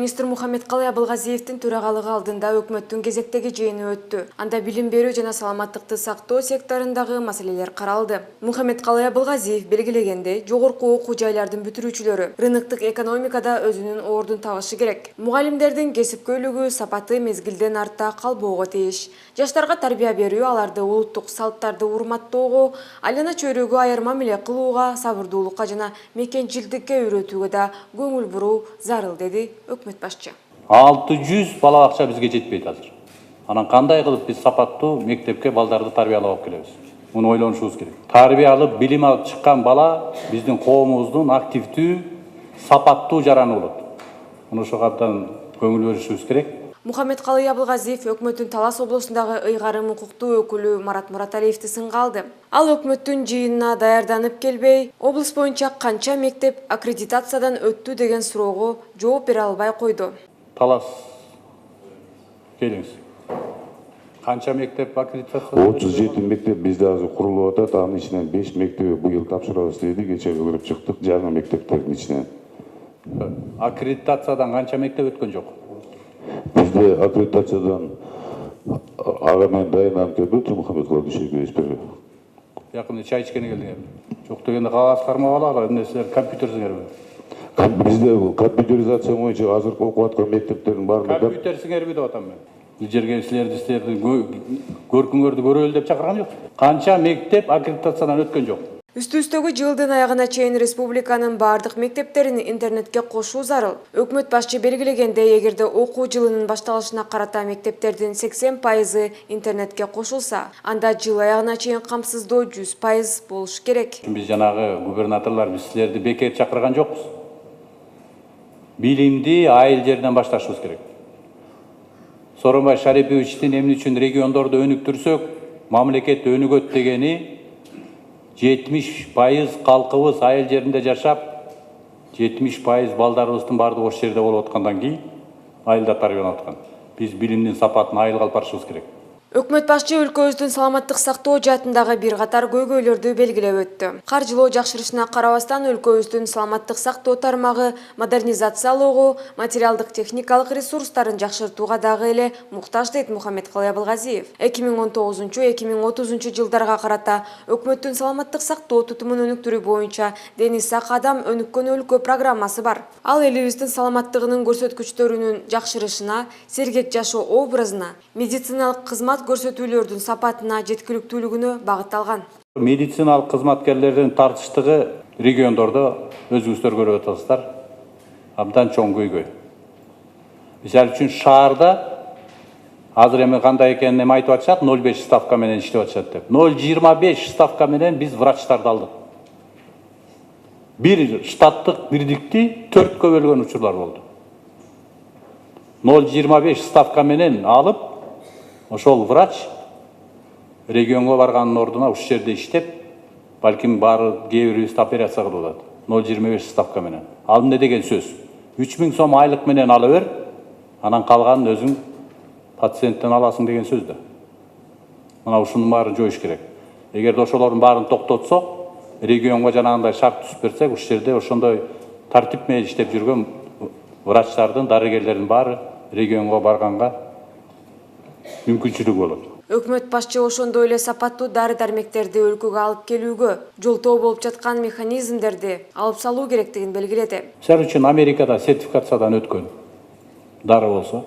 министр Мухаммедкалый Абылгазиевдин төрагалыгы алдында өкмөттүн кезектеги жыйыны өттү. Анда билим берүү жана саламаттыкты сактоо секторундагы маселелер каралды. Мухаммедкалый Абылгазиев белгилегендей, жогорку окуу жайлардын бүтүрүүчүлөрү рыноктук экономикада өзүнүн ордун табышы керек. Мугалимдердин кесипкөйлүгү, сапаты мезгилден артта калбоого тийиш. Жаштарга тарбия берүү, аларды улуттук салттарды урматтоого, айлана чөйрөгө айырма мамиле кылууга, сабырдуулукка жана мекенчилдикке үйрөтүүгө да көңүл буруу зарыл, деди өкмөт башчы. 600 бала акча бизге жетпейт азыр. Анан кандай кылып биз сапаттуу мектепке балдарды тарбиялап алып келебиз? Муну ойлонушубуз керек. Тарбия алып, билим алып чыккан бала биздин коомубуздун активдүү, сапаттуу жараны болот. Муну ошого абдан көңүл бөлүшүбүз керек. Мухаммедкалый Абылгазиев өкмөттүн Талас облусундагы ыйгарым укуктуу өкүлү Марат Мураталиевди сынга алды. Ал өкмөттүн жыйынына даярданып келбей, облус боюнча канча мектеп аккредитациядан өттү деген суроого жооп бере албай койду. Талас, келиңиз. Канча мектеп аккредитация? 37 мектеп бизде азыр курулуп атат. Анын ичинен 5 мектеби быйыл тапшырабыз деди. Кече көрүп чыктык жаңы мектептердин ичинен. Аккредитациядан канча мектеп өткөн жок? Бизде аккредитациядан ага мен дайынданып келди, Мухаммедкалый Дүйшөкөй. Жакында чай ичкене келдиңер. Жок дегенде кагаз кармап алалар, эмнесилер компьютерсиңерби? Бизде компьютеризация боюнча азыр окуп аткан мектептердин баардыгы компьютерсиңерби деп атам мен. Бул жерге силерди көркүңөрдү көрөлү деп чакырган жок. Канча мектеп аккредитациядан өткөн жок? Үстү-үстөгү жылдын аягына чейин республиканын бардык мектептерин интернетке кошуу зарыл. Өкмөт башчы белгилегендей, эгерде окуу жылынын башталышына карата мектептердин 80% интернетке кошулса, анда жыл аягына чейин камсыздоо 100% болуш керек. Биз жанагы губернаторлор биз силерди бекер чакырган жокпуз. Билимди айыл жерден башташыбыз керек. Сооронбай Шариповичтин эмне үчүн региондорду өнүктүрсөк, мамлекет өнүгөт дегени 70% калкыбыз айыл жеринде жашап, 70% балдарыбыздын баардыгы ош жерде болуп аткандан кийин айылда тарбияланып аткан. Биз билимдин сапатын айылга алып барышыбыз керек. Өкмөт башчы өлкөбүздүн саламаттык сактоо жаатындагы бир катар көйгөйлөрдү белгилеп өттү. Каржылоо жакшырышына карабастан өлкөбүздүн саламаттык сактоо тармагы модернизациялоого, материалдык техникалык ресурстарын жакшыртууга дагы эле муктаж, дейт Мухаммедкалый Абылгазиев. 2019-2030 жылдарга карата өкмөттүн саламаттык сактоо тутумун өнүктүрүү боюнча дени сак адам өнүккөн өлкө программасы бар. Ал элибиздин саламаттыгынын көрсөткүчтөрүнүн жакшырышына, сергек жашоо образына, медициналык кызмат көрсөтүүлөрдүн сапатына, жеткиликтүүлүгүнө багытталган. Медициналык кызматкерлердин тартыштыгы региондордо өзүңүздөр көрүп атасыздар. Абдан чоң көйгөй. Мисалы үчүн шаарда азыр эми кандай экенин эми айтып атышат, 0,5 ставка менен иштеп атышат деп. 0,25 ставка менен биз врачтарды алдык. Бир штаттык бирдикти 4кө бөлгөн учурлар болду. 0,25 ставка менен алып, ошол врач регионго барганын ордуна уш жерде иштеп, балким баары кээ бирибизди операция кылып атат. 0,25 ставка менен. Ал эмне деген сөз? 3000 сом айлык менен ала бер, анан калганын өзүң пациенттен аласың деген сөз да. Мына ушунун баарын жоюш керек. Эгерде ошолордун баарын токтотсок, регионго жанагындай шарт түзүп берсек, уш жерде ошондой тартип менен иштеп жүргөн врачтардын, дарыгерлердин баары регионго барганга мүмкүнчүлүк болот. Өкмөт башчы ошондой эле сапаттуу дары-дармектерди өлкөгө алып келүүгө жолтоо болуп жаткан механизмдерди алып салуу керектигин белгиледи. Мисалы үчүн Америкада сертификациядан өткөн дары болсо,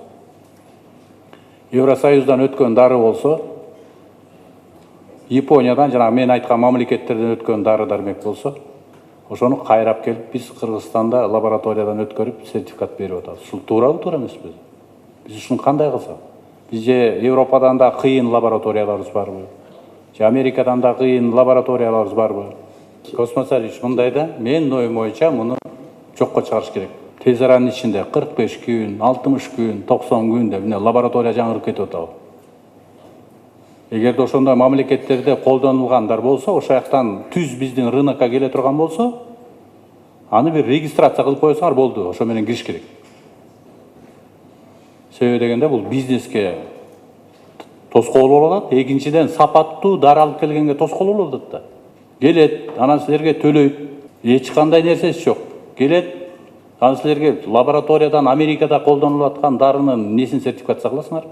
Евросоюздан өткөн дары болсо, Япониядан жана мен айткан мамлекеттерден өткөн дары-дармек болсо, ошону кайрап келип биз Кыргызстанда лабораториядан өткөрүп сертификат берип атабыз. Ушул туурабы, туура эмеспи? Биз ушуну кандай кылсак? Биз же Европадан да кыйын лабораторияларыбыз барбы? Же Америкадан да кыйын лабораторияларыбыз барбы? Космосарич мындай да, менин оюм боюнча муну жокко чыгарыш керек. Тез аранын ичинде 45 күн, 60 күн, 90 күн деп лаборатория жаңырып кетип атабы. Эгерде ошондой мамлекеттерде колдонулгандар болсо, ошол жактан түз биздин рынокко келе турган болсо, аны бир регистрация кылып койсоңор болду, ошо менен кириш керек. Себеби дегенде бул бизнеске тоскоол болуп атат. Экинчиден сапаттуу дары алып келгенге тоскоол болуп атат да. Келет, анан силерге төлөйт. Эч кандай нерсеси жок. Келет, Анан силерге лабораториядан Америкада колдонулуп аткан дарынын несин сертификация кыласыңар?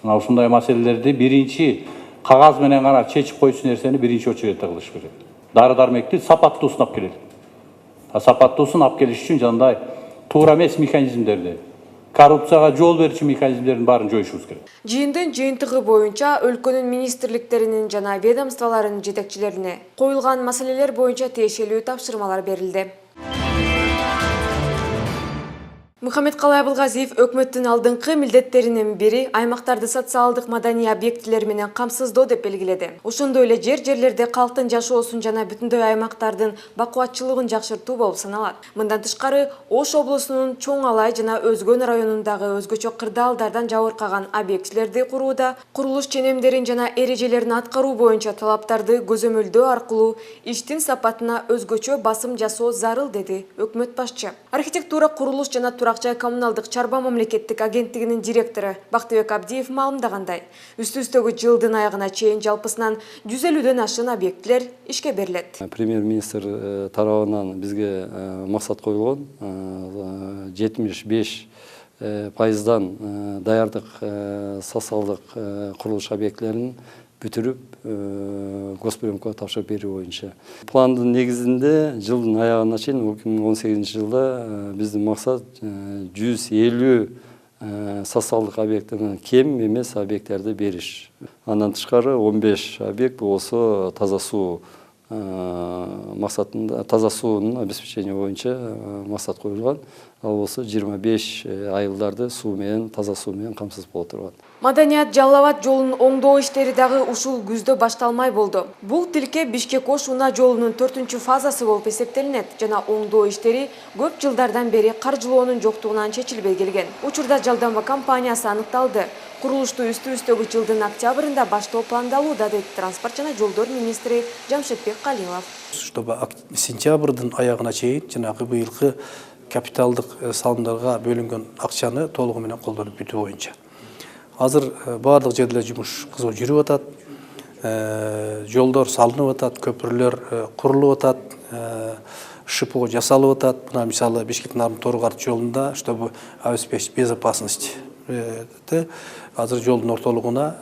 Мына ушундай маселелерди биринчи кагаз менен гана чечип койчу нерсени биринчи очередте кылыш керек. Дары-дармекти сапаттуусун алып келет. Сапаттуусун алып келиш үчүн жандай туура эмес механизмдерди, коррупцияга жол берүүчү механизмдердин баарын жоюшубуз керек. Жыйындын жыйынтыгы боюнча өлкөнүн министрликтеринин жана ведомстволорунун жетекчилерине коюлган маселелер боюнча тиешелүү тапшырмалар берилди. Мухаммедкалый Абылгазиев өкмөттүн алдыңкы милдеттеринин бири аймактарды социалдык маданий объектилер менен камсыздоо деп белгиледи. Ошондой эле жерлерде калктын жашоосун жана бүтүндөй аймактардын бакубатчылыгын жакшыртуу болуп саналат. Мындан тышкары Ош облусунун Чоң Алай жана Өзгөн районундагы өзгөчө кырдаалдардан жабыркаган объектилерди курууда курулуш ченемдерин жана эрежелерин аткаруу боюнча талаптарды көзөмөлдөө аркылуу иштин сапатына өзгөчө басым жасоо зарыл, деди өкмөт башчы. Архитектура, курулуш жана турак жай коммуналдык чарба мамлекеттик агенттигинин директору Бактыбек Абдиев маалымдагандай, үстү-үстөгү жылдын аягына чейин жалпысынан 150дөн ашык объектилер ишке берилет. Премьер-министр тарабынан бизге максат коюлгон 75% даярдык социалдык курулуш объектилерин бүтүрүп госприемкага тапшырып берүү боюнча. Пландын негизинде жылдын аягына чейин 2018 жылда биздин максат 150 социалдык объекттерден кем эмес объекттерди бериш. Андан тышкары 15 объект болсо таза суу максатында, таза суунун обеспечение боюнча максат коюлган. Ал болсо 25 айылдарды суу менен, таза суу менен камсыз боло турган. Маданият Жалал Абад жолунун оңдоо иштери дагы ушул күздө башталмай болду. Бул тилке Бишкек-Ош унаа жолунун 4-фазасы болуп эсептелинет жана оңдоо иштери көп жылдардан бери каржылоонун жоктугунан чечилбей келген. Учурда жалданма компаниясы аныкталды. Курулушту үстү-үстөгү жылдын октябрында баштоо пландалууда, дейт транспорт жана жолдор министри Жамшитбек Калимов. Чтобы сентябрдын аягына чейин жанагы быйылкы капиталдык салымдарга бөлүнгөн акчаны толугу менен колдонуп бүтүү боюнча. Азыр баардык жерде жумуш кызуу жүрүп атат. Жолдор салынып атат, көпүрлөр курулуп атат, ШПО жасалып атат. Мына мисалы Бишкек-Нарын-Торгарт жолунда, чтобы обеспечить безопасность, азыр жолдун ортолугуна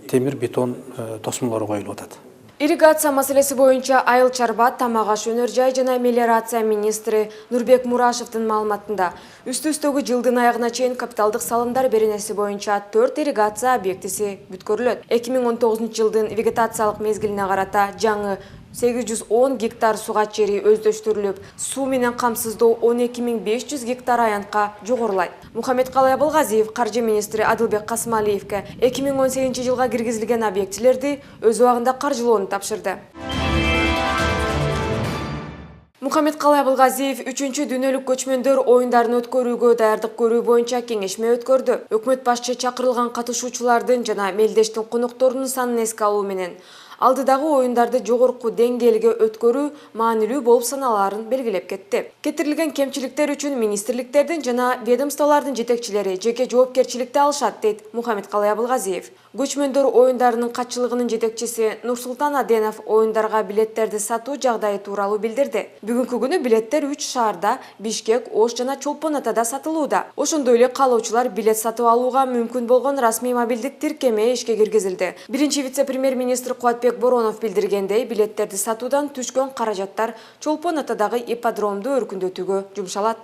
темир бетон тосмолору коюлуп атат. Ирригация маселеси боюнча Айыл чарба, тамак аш өнөр жай жана мелиорация министри Нурбек Мурашевдин маалыматында үстү-үстөгү жылдын аягына чейин капиталдык салымдар беренеси боюнча 4 ирригация объектиси бүткөрүлөт. 2019 жылдын вегетациялык мезгилине карата жаңы 810 гектар сугат жери өздөштүрүлүп, суу менен камсыздоо 12500 гектар аянтка жогорулайт. Мухаммедкалый Абылгазиев каржы министри Адылбек Касымалиевке 2018 жылга киргизилген объектилерди өз убагында каржылоону тапшырды. Мухаммедкалый Абылгазиев 3-дүнөлүк көчмөндөр оюндарын өткөрүүгө даярдык көрүү боюнча кеңешме өткөрдү. Өкмөт башчы чакырылган катышуучулардын жана мелдештин конокторунун санын эске алуу менен алдыдагы оюндарды жогорку деңгээлге өткөрүү маанилүү болуп саналаарын белгилеп кетти. Кетирилген кемчиликтер үчүн министрликтердин жана ведомстволордун жетекчилери жеке жоопкерчиликти алышат, дейт Мухаммедкалый Абылгазиев. Көчмөндөр оюндарынын катчылыгынын жетекчиси Нурсултан Аденов оюндарга билеттерди сатуу жагдайы тууралуу билдирди. Бүгүнкү күнү билеттер 3 шаарда, Бишкек, Ош жана Чолпон Атада сатылууда. Ошондой эле каалоочулар билет сатып алууга мүмкүн болгон расмий мобилдик тиркеме ишке киргизилди. Биринчи вице-премьер-министр Куатбек Боронов билдиргендей, билеттерди сатуудан түшкөн каражаттар Чолпон Атадагы ипподромду өркүндөтүүгө жумшалат.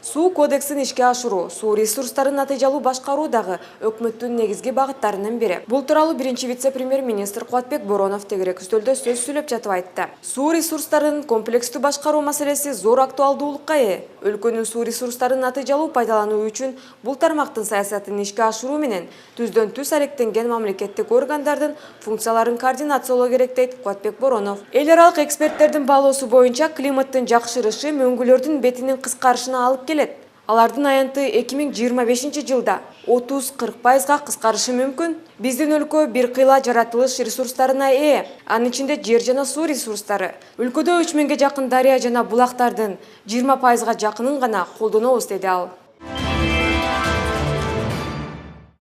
Суу кодексин ишке ашыруу, суу ресурстарын натыйжалуу башкаруу дагы өкмөттүн негизги багыттарынын бири. Бул тууралуу биринчи вице-премьер-министр Куатбек Боронов тегерек үстөлдө сөз сүйлөп жатып айтты. Суу ресурстарын комплекстүү башкаруу маселеси зор актуалдуулукка ээ. Өлкөнүн суу ресурстарын натыйжалуу пайдалануу үчүн бул тармактын саясатын ишке ашыруу менен түздөн түз алектенген мамлекеттик органдардын функцияларын координациялоо керек, дейт Куатбек Боронов. Эл аралык эксперттердин баалоосу боюнча климаттын жакшырышы мөңгүлөрдүн бетинин кыскарышына алып келет. Алардын аянты 2025 жылда 30-40% кыскарышы мүмкүн. Биздин өлкө бир кыйла жаратылыш ресурстарына ээ, анын ичинде жер жана суу ресурстары. Өлкөдө 3000 жакын дарыя жана булактардын 20% жакынын гана колдонобуз, деди ал.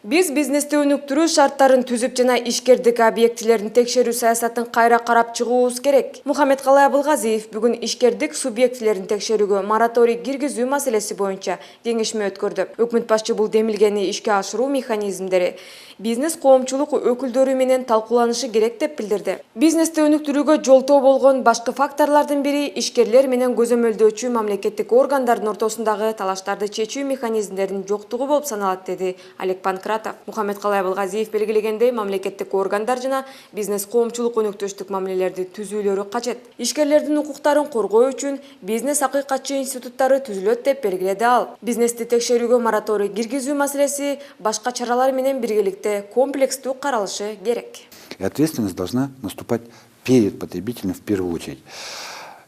Биз бизнести өнүктүрүү шарттарын түзүп жана ишкердик объектилерин текшерүү саясатын кайра карап чыгуубуз керек. Мухаммедкалай Абылгазиев бүгүн ишкердик субъектилерин текшерүүгө мораторий киргизүү маселеси боюнча кеңешме өткөрдү. Өкмөт башчы бул демилгени ишке ашыруу механизмдери бизнес коомчулук өкүлдөрү менен талкууланышы керек деп билдирди. Бизнести өнүктүрүүгө жолтоо болгон башкы факторлордун бири ишкерлер менен көзөмөлдөөчү мамлекеттик органдардын ортосундагы талаштарды чечүү механизмдеринин жоктугу болуп саналат, деди Алек Панкратов. Мухаммедкалай Абылгазиев белгилегендей, мамлекеттик органдар жана бизнес коомчулук өнөктөштүк мамилелерди түзүүлөрү кажет. Ишкерлердин укуктарын коргоо үчүн бизнес акыйкатчы институттары түзүлөт деп белгиледи ал. Бизнести текшерүүгө мораторий киргизүү маселеси башка чаралар менен биргеликте комплекстүү каралышы керек. И ответственность должна наступать перед потребителем в первую очередь.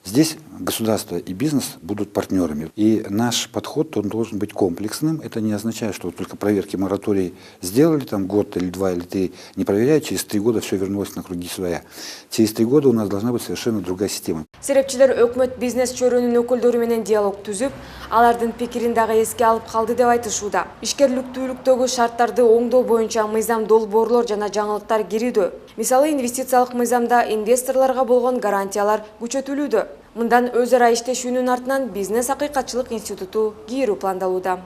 Здесь государство и бизнес будут партнерами. И наш подход, он должен быть комплексным. Это не означает, что только проверки мораторий сделали, там год или два или три, не проверяя, через 3 года все вернулось на круги своя. Через 3 года у нас должна быть совершенно другая система. Серепчилер өкмөт бизнес чөрүнүн өкүлдөрү менен диалог түзүп, алардын пикирин дагы эске алып калды деп айтышууда. Ишкерликтүүлүктөгү шарттарды оңдоо боюнча мыйзам долбоорлор жана жаңылыктар кирүүдө. Мисалы, инвестициялык мыйзамда инвесторлорго болгон гарантиялар күчөтүлүүдө. Мындан өз ара иштешүүнүн артынан бизнес акыйкатчылык институту кирүү пландалууда.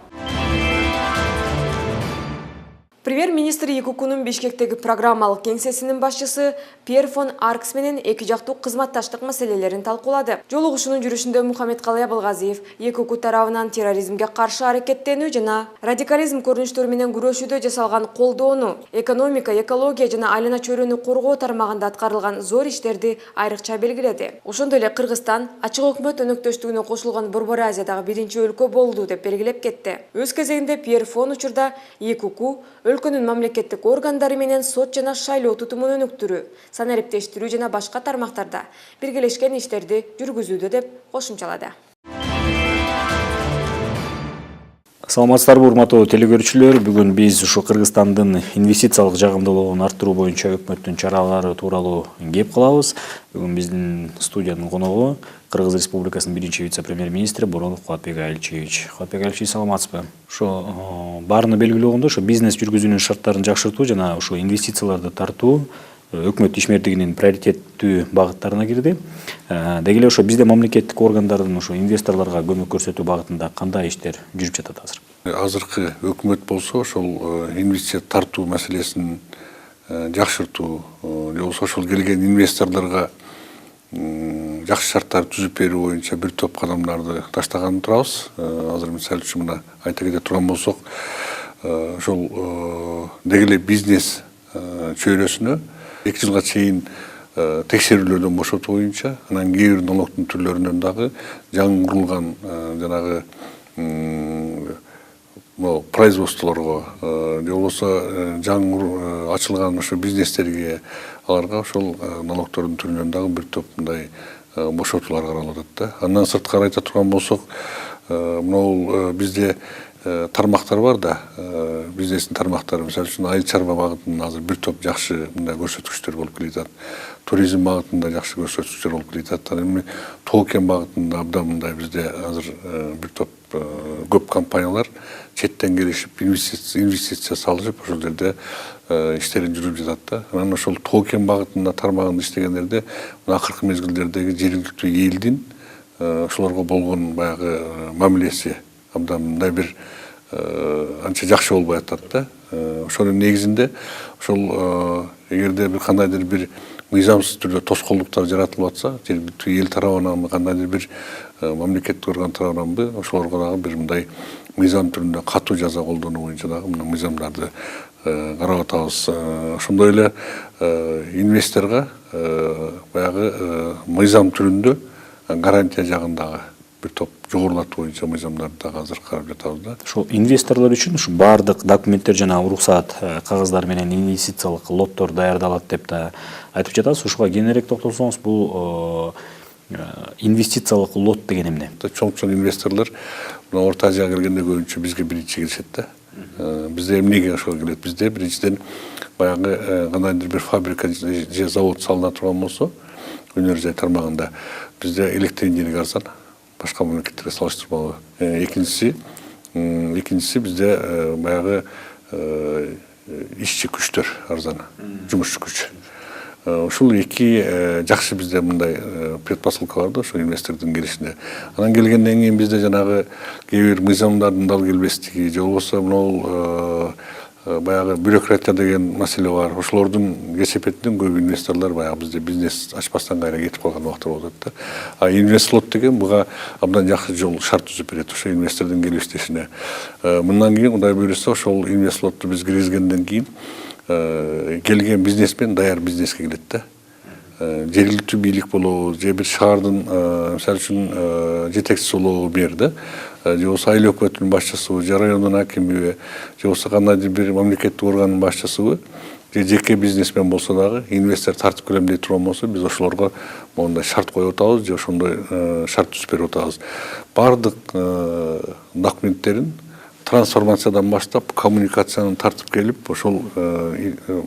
Премьер-министр ЕКУКунун Бишкектеги программалык кеңсесинин башчысы Пьер фон Аркс менен эки жактуу кызматташтык маселелерин талкуулады. Жолугушуунун жүрүшүндө Мухаммедкалай Абылгазиев ЕКУК тарабынан терроризмге каршы аракеттенүү жана радикализм көрүнүштөрү менен күрөшүүдө жасалган колдоону, экономика, экология жана айлана чөйрөнү коргоо тармагында аткарылган зор иштерди айрыкча белгиледи. Ошондой эле Кыргызстан ачык өкмөт өнөктөштүгүнө кошулган Борбор Азиядагы биринчи өлкө болду деп белгилеп кетти. Өз кезегинде Пьер фон учурда ЕКУК өлкөнүн мамлекеттик органдары менен сот жана шайлоо тутумун өнүктүрүү, санариптештирүү жана башка тармактарда биргелешкен иштерди жүргүзүүдө деп кошумчалады. Саламатсыздарбы, урматтуу телекөрүүчүлөр. Бүгүн биз ушу Кыргызстандын инвестициялык жагымдуулугун арттыруу боюнча өкмөттүн чаралары тууралуу кеп кылабыз. Бүгүн биздин студиянын коногу Кыргыз Республикасынын биринчи вице-премьер-министри Боронов Кубатбек Айылчевич. Кубатбек Айылчевич, саламатсызбы? Ошо баарына белгилүү болгондой, ошо бизнес жүргүзүүнүн шарттарын жакшыртуу жана ошо инвестицияларды тартуу өкмөт ишмердигинин приоритеттүү багыттарына кирди. Деги эле ошо бизде мамлекеттик органдардын ошо инвесторлорго көмөк көрсөтүү багытында кандай иштер жүрүп жатат азыр? Азыркы өкмөт болсо ошол инвестиция тартуу маселесин жакшыртуу, же болбосо ошол келген инвесторлорго жакшы шарттар түзүп берүү боюнча бир топ кадамдарды таштаган турабыз. Азыр мисалы үчүн мына айта кете турган болсок, ошол деги эле бизнес чөйрөсүнө 2 жылга чейин текшерүүлөрдөн бошотуу боюнча, анан кээ бир налогдун түрлөрүнөн дагы жаңы курулган жанагы производстволорго, же болбосо жаңы ачылган ошо бизнестерге, аларга ошол налогдордун түрүнөн дагы бир топ мындай бошотуулар каралып атат да. Андан сырткары айта турган болсок, мынау бизде тармактар бар да, бизнестин тармактары, мисалы үчүн айыл чарба багытында азыр бир топ жакшы мындай көрсөткүчтөр болуп келатат. Туризм багытында жакшы көрсөткүчтөр болуп келатат. Эми тоо-кен багытында абдан мындай бизде азыр бир топ көп компаниялар четтен келишип инвестиция салышып ошол жерде иштерин жүрүп жатат да. Анан ошол тоо-кен багытында тармагында иштегендерде акыркы мезгилдердеги жергиликтүү элдин ошолорго болгон баягы мамилеси абдан мындай бир анча жакшы болбой атат да. Ошонун негизинде ошол эгерде бир кандайдыр бир мыйзамсыз түрдө тоскоолдуктар жаратылып атса, жергиликтүү эл тарабынан кандайдыр бир мамлекеттик орган тарабынан ошолорго дагы бир мындай мыйзам түрүндө катуу жаза колдонуу боюнча дагы мына мыйзамдарды карап атабыз. Ошондой эле инвесторго баягы мыйзам түрүндө гарантия жагындагы бир топ жогорулатуу боюнча мыйзамдарды дагы азыр карап жатабыз да. Ошо инвесторлор үчүн ушу баардык документтер жана уруксаат кагаздар менен инвестициялык лоттор даярдалат деп да айтып жатасыз. Ушуга кененирээк токтолсоңуз, бул инвестициялык лот деген эмне? Чоң инвесторлор мына Орто Азияга келгенде көбүнчө бизге биринчи келишет да. Бизде эмнеге ошол келет? Бизде биринчиден баягы кандайдыр бир фабрика же завод салына турган болсо, өнөр жай тармагында бизде электр энергия арзан, башка мамлекеттерге салыштырмалуу. Экинчиси бизде баягы ишчи күчтөр арзан, жумушчу күч. Ушул эки жакшы бизде мындай предпосылка бар да, ошо инвестордун келишине. Анан келгенден кийин бизде жанагы кээ бир мыйзамдардын дал келбестиги, же болбосо мынау баягы бюрократия деген маселе бар. Ошолордун кесепетинен көп инвесторлор баягы бизде бизнес ачпастан кайра кетип калган убактар болот да. А инвестлот деген буга абдан жакшы жол шарт түзүп берет ошо инвестордун келиштешине. Мындан кийин Кудай буйруса ошол инвестлотту биз киргизгенден кийин келген бизнесмен даяр бизнеске келет да. Жергиликтүү бийлик болобу, же бир шаардын мисалы үчүн жетекчиси болобу бер да. Же болбосо айыл өкмөтүнүн башчысыбы, же райондун акимиби, же болбосо кандайдыр бир мамлекеттик органдын башчысыбы, же жеке бизнесмен болсо дагы инвестор тартып келем дей турган болсо, биз ошолорго мондай шарт коюп атабыз, же ошондой шарт түзүп берип атабыз. Бардык документтерин трансформациядан баштап коммуникацияны тартып келип, ошол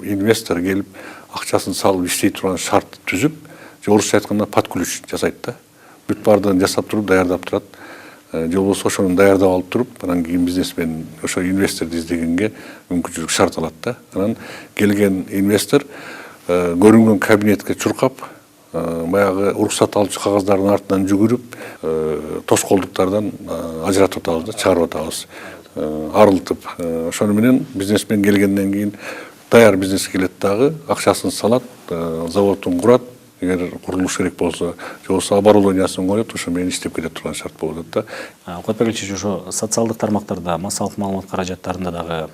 инвестор келип акчасын салып иштей турган шарт түзүп, же орусча айтканда под ключ жасайт да. Бүт бардыгын жасап туруп даярдап турат. Же болбосо ошону даярдап алып туруп, анан кийин бизнесмен ошо инвесторду издегенге мүмкүнчүлүк шарт алат да. Анан келген инвестор көрүнгөн кабинетке чуркап, баягы уруксат алчу кагаздардын артынан жүгүрүп, тоскоолдуктардан ажыратып атабыз да, чыгарып атабыз. Арылтып, ошону менен бизнесмен келгенден кийин даяр бизнеске келет дагы, акчасын салат, заводун курат, эгер курулуш керек болсо, же болбосо оборудованиясын коет, ошо менен иштеп келет турган шарт болот да. Куатбек Алиевич, ошо социалдык тармактарда массалык маалымат каражаттарында дагы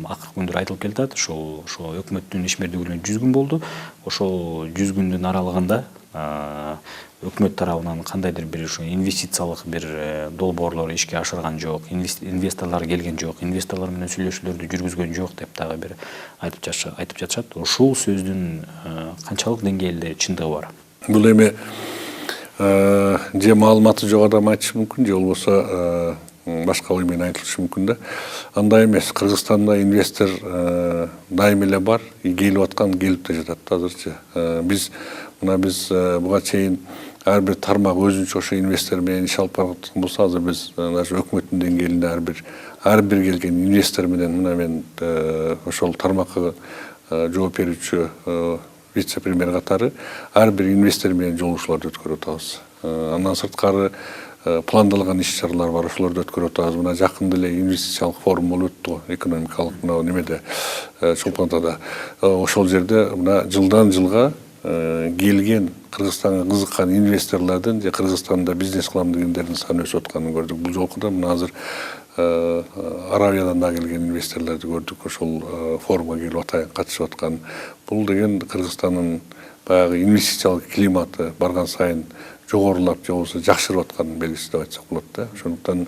акыркы күндөр айтылып келатат. Ошо өкмөттүн ишмердүүлүгүнө 100 күн болду. Ошол 100 күндүн аралыгында өкмөт тарабынан кандайдыр бир ушу инвестициялык бир долбоорлор ишке ашырган жок, инвесторлор келген жок, инвесторлор менен сүйлөшүүлөрдү жүргүзгөн жок деп дагы бир айтып жатышат. Ушул сөздүн канчалык деңгээлде чындыгы бар? Бул эми же маалыматы жок адам айтышы мүмкүн, же болбосо башка ой менен айтылышы мүмкүн да. Андай эмес. Кыргызстанда инвестор дайым эле бар, келип аткан, келип да жатат азырчы. Биз буга чейин ар бир тармак өзүнчө ошо инвестор менен иш алып бараткан болсо, азыр биз даже өкмөттүн деңгээлинде ар бир келген инвестор менен мына мен ошол тармакка жооп берүүчү вице-премьер катары ар бир инвестор менен жолугушууларды өткөрүп атабыз. Андан сырткары пландалган иш-чаралар бар, ошолорду өткөрүп атабыз. Мына жакында эле инвестициялык форум болуп өттү, экономикалык мына немеде Чолпон Атада. Ошол жерде мына жылдан жылга келген Кыргызстанга кызыккан инвесторлордун же Кыргызстанда бизнес кылам дегендердин саны өсүп атканын көрдүк. Бул жолку да мына азыр Аравиядан да келген инвесторлорду көрдүк. Ошол форумга келип атайын катышып аткан. Бул деген Кыргызстандын баягы инвестициялык климаты барган сайын жогорулап, же болбосо жакшырып атканын белгиси деп айтсак болот да. Ошондуктан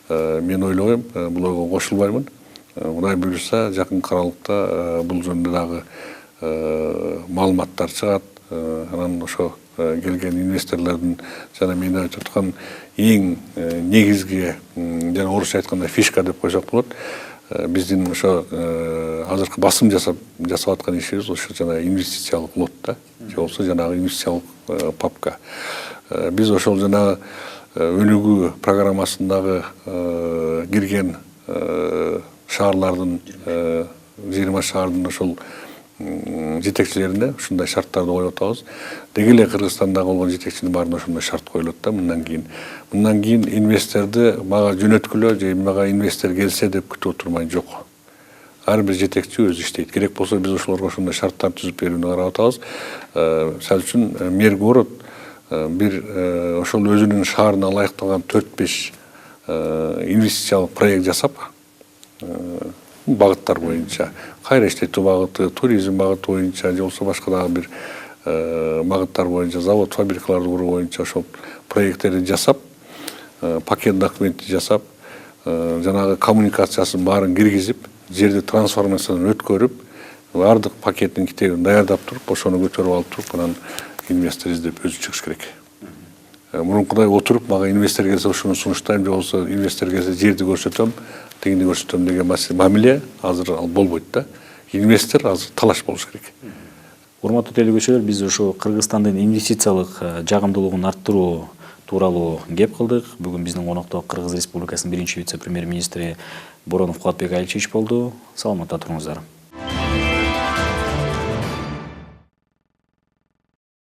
мен ойлойм, бул ойго кошулбаймын. Кудай буйруса, жакын аралыкта бул жөнүндө дагы маалыматтар чыгат. Анан ошо келген инвесторлордун жана мен айтып аткан эң негизги, жана орусча айтканда фишка деп койсок болот. Биздин ошо азыркы басым жасап аткан ишибиз ошо жана инвестициялык лот да, же болбосо жанагы инвестициялык папка. Биз ошол жана өнүгүү программасындагы кирген шаарлардын 20 шаардын ошол жетекчилерине ушундай шарттарды коюп атабыз. Деги эле Кыргызстандагы болгон жетекчинин баарына ошондой шарт коюлат да. Мындан кийин инвесторду мага жөнөткүлө же мага инвестор келсе деп күтүп отурмай жок. Ар бир жетекчи өзү иштейт. Керек болсо биз ошолорго ошондой шарттар түзүп берүүнү карап атабыз. Мисалы үчүн мэр город бир ошол өзүнүн шаарына ылайыкталган 4-5 инвестициялык проект жасап, багыттар боюнча, кайра иштетүү багыты, туризм багыты боюнча, же болбосо башка дагы бир багыттар боюнча, завод, фабрикаларды куруу боюнча ошол проекттерди жасап, пакет документти жасап, жанагы коммуникациясын баарын киргизип, жерди трансформациядан өткөрүп, бардык пакеттин китебин даярдап туруп, ошону көтөрүп алып туруп, анан инвестор издеп өзү чыгыш керек. Мурункудай отуруп, мага инвестор келсе ошону сунуштайм, же болбосо инвестор келсе жерди көрсөтөм, тегинди көрсөтөм деген мамиле азыр ал болбойт да. Инвестор азыр талаш болуш керек. Урматтуу телегөрүүчүлөр, биз ошо Кыргызстандын инвестициялык жагымдуулугун арттыруу тууралуу кеп кылдык. Бүгүн биздин конокто Кыргыз Республикасынын биринчи вице-премьер-министри Боронов Кубатбек Айылчевич болду. Саламатта туруңуздар.